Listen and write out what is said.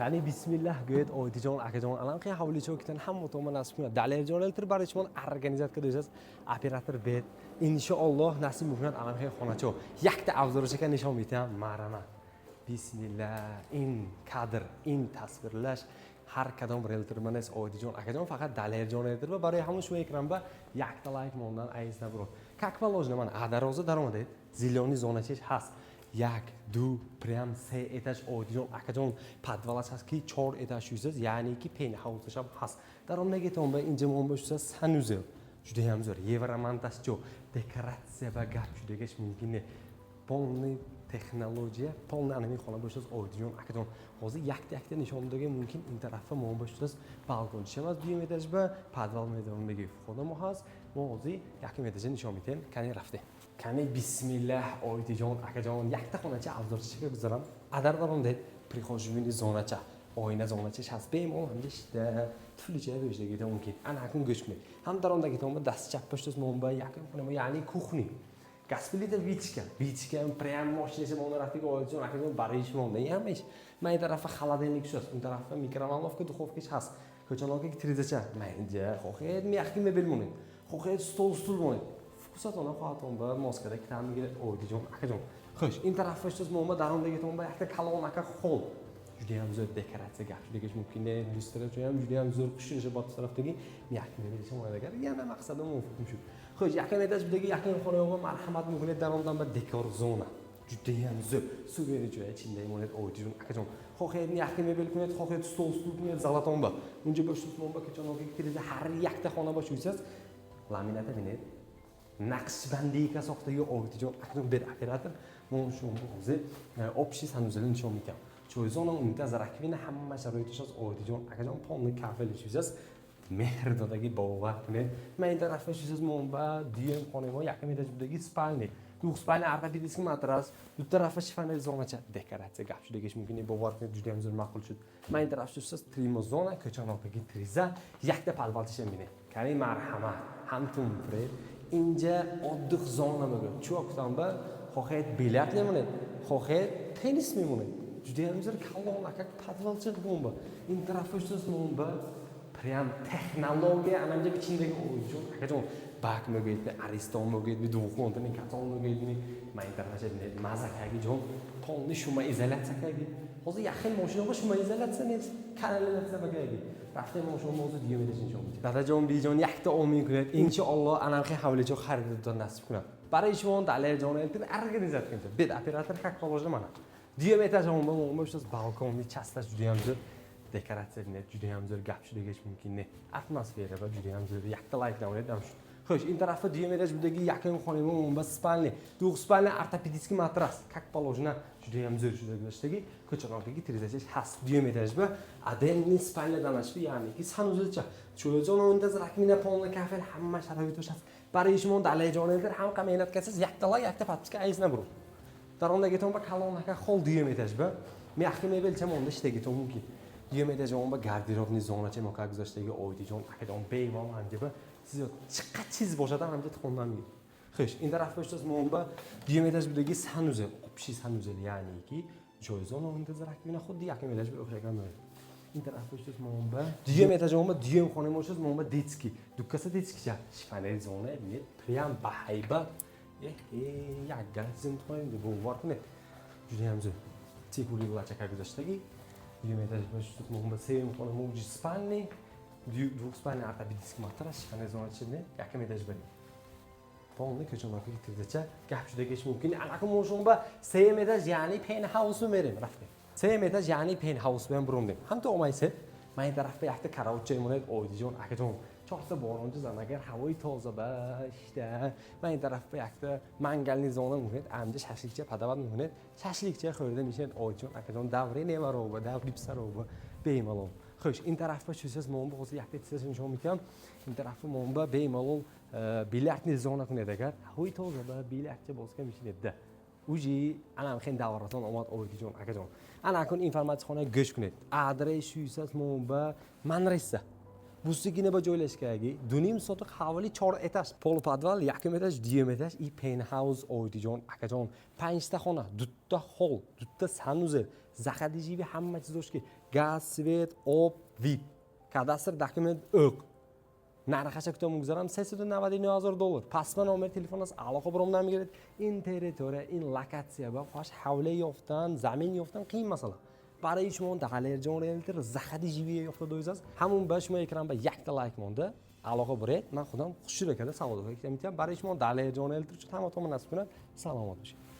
Kani bismillah go'yet oydijon akajon alanqi havli chokdan hamma tomon nasib qiladi. Dalil jo'naltirib barishmon organizat qilasiz. Operator bet inshaalloh nasib bo'lgan alanqi xonacho. Yakta avzorishga nishon bitam marama. Bismillah in kadr in tasvirlash har qadam realtormanes oydijon akajon faqat dalil jo'naltirib baraya hamma shu ekranba yakta like mondan ayizna bro. Как положено man адароза даромаде зеленый зоначеш ҳаст. Як, ду, прям се этаж ойдиjon akajon подвалаш ҳаст ки 4 этаж шуйсаз, яъне ки пентҳаусаш ҳам ҳаст. Дар он мегетон ба инҷа мон бошсаз санузел. Ҷудоям зор. Евромонтажчо декораtsiya va gap judagаш mumkin не. Полный технология, полный анами xona бошсаз oydijon akajon. Hozir yakta nishondaga mumkin in tarafga mon bошсаз balkon chiqamiz 2 etaj ba подвал медон меги xona mo ҳаст. Мо hozir 1 etajga nishon bitem, qani rafte. Kani bismillah oydijon akajon yakta xonacha avzorchiga guzaram. Adar darom deb prixojmini zonacha, oyna zonacha shas bemalol hamda ishda turlicha bo'lishligi mumkin. Ana kun go'shmi. Ham darondagi tomda dast chap boshdas monba yaqin xona, ya'ni kuxni. Gaspilida vichka prям moshinasi mona rafiga oydijon akajon barish monda. Yamish. May tarafa xaladenlik shos, un tarafa mikrovalnovka, duxovka has. Ko'chalarga tirizacha. Mayja, xo'hed miyaqki mebel moni. Xo'hed stol moni. Kusatona xaton ba moskada tamga oydijon akajon. Xo'sh, in tarafga shos monba darondagi tomba yakta kalon aka xol. Judayam zo'r dekoratsiya gap degish mumkin. Illyustratsiya ham judayam zo'r qushilishi bot tarafdagi miyaqki mebelcha monagar. Yana maqsadim muvofiq shu. Xo'sh, yaqin etajidagi yaqin xonaga marhamat mumkin daromdan bir dekor zona. Judayam zo'r. Super joy ichida monet oydijon akajon. Xo'hed yaqin mebel kunet, xo'hed stol kunet zalaton ba. Unja boshsiz monba kechonoga kirdi har yakta xona bosh uysaz laminata binet. Naqshbandiyga soxtaga oydijon akajon bir operator mon shu hozir общий санузел nishon bitam. Cho'yzona unta rakovina hamma sharoitish az oydijon akajon polni kafeli shuzas mehrdodagi bovar kune. Men tarafga shuzas monba diyem xonemo yaqin etajidagi spalni. Du spalni ortopedisk matras, du tarafga shifana zonacha dekoratsiya gap shudegish mumkin. Bovar kune juda ham zo'r ma'qul shud. Men tarafga shuzas trimozona ko'chanoqdagi triza yakta palvaltish meni. Qani marhamat, ham tumfre inja oddiq zona bo'lgan. Cho'qdan ba xo'hed bilet lemoni, xo'hed tenis memoni. Juda ham zo'r kalon aka podvalchiq bomba. In tarafsiz bomba prям texnologiya anamja ichindagi oydijon akajon bak mogedni ariston mogedni duxontini katon mogedni men tarafga mazakagi jon polni shuma izolyatsiyagi. Hozir yaqin mashinaga shuma izolyatsiya nes kanalizatsiya bagagi. Rafte mashina hozir diyemelishin jon. Dadajon bijon yakta olmay kunet. Inshaalloh anaqi havlicho xaridor nasib kunat. Baray shon dalil jo'naltirib organizat qildi. Bir operator haq qo'yishdi mana. Diyem etajon bo'lmoq shos balkonni chastash juda ham zo'r. Dekoratsiya net juda ham zo'r gap shudegish mumkin ne. Atmosfera va juda ham zo'r. Yakta like davlat shu. Xo'sh, in tarafda diyem etajidagi yaqin xonama monba spalni. Du spalni ortopedisk matras. Как положено juda ham zo'r shudegishdagi ko'chanoqdagi tirizacha has diyem etajba adenni spalni danashbi, ya'ni ki sanuzilcha. Cho'yzona unda rakmina polni kafel hamma sharoit o'shas. Barishmon dalay jo'naltir ham qameynat qilasiz. Yakta like yakta patska ayizna bro. Darondagi tomba kalon aka xol diyem etajba. Miyaqki mebelcha monda ishdagi tom mumkin. Diyem etajba ba garderobni zonacha moka guzashdagi oydijon akajon bemalol anjaba siz chiqqa chiz bo'shada hamda tuxundan miydi. Xo'sh, in tarafga o'shsiz monba diyem etajidagi sanuzel, общий sanuzel, ya'ni ki joyzona unda rakmina xuddi yaqin etajga o'xshagan bo'ladi. In tarafga o'shsiz monba diyem etajba diyem xonama o'shsiz monba detski. Dukkasa detskicha shifane zona net prям bahayba. Yakga zimtxo'yindi bu vorkne. Juda ham zo'r. Tekuli vlachaka guzashdagi diyem etajba o'shsiz monba sevim xonama o'ji spalni. Двух спальный ortopedisk matras shifane zona ichida yaqin etajba. Polni ko'chanoqga tirizacha gap shudegish mumkin. Anaqa moshonba 3 etaj, ya'ni penthouse merim rafte. 3 etaj, ya'ni penthouse bilan burundim. Ham to'g'maysi. Men tarafga yakta karavotcha monet oydijon akajon. Cho'qsa boronchi zanagar havoy toza ba ishda. Men tarafga yakta mangalni zona monet amja shashlikcha padavat monet. Shashlikcha xo'rda mishen oydijon akajon davri nevaroba, davri psaroba bemalol. Xo'sh, in tarafga shusiz monba hozir yakta tizim nishon bitam. In tarafga monba bemalol bilyardni zona kunedagar. Havoy toza ba bilyardcha bosgan mishinda. Uji anam xen davraton omad oydijon akajon. Ana kun informatsiya xona go'sh kunet. Adres shusiz monba Manresa. بوستگی با جویلش کردی دونیم سطح حوالی 4 اتاش پول پادوال یکم اتاش دیم اتاش ای پین هاوس اویدی جان اکا جان 5 تا خونه 2 تا هال 2 تا سانوزه زخدی جیبی همه چیزش که گاز سویت آب ویب کاداستر داکیومنت اوک нархаш که میگذارم $399,000 پس من آمر تلفن از علاقه برام نمیگیرد این تریتوره این لکاتسیا با خواهش حوله یافتن زمین یافتن قیم مثلا برای شما دقیقه جان ریلتر زخدی جیبی یافته دویز است همون به شما اکرام به یک تا لایک مونده علاقه برید من خودم خوشی کرده سواد که میتونم برای شما دقیقه جان ریلتر چه تمام نصب کنم سلامت باشید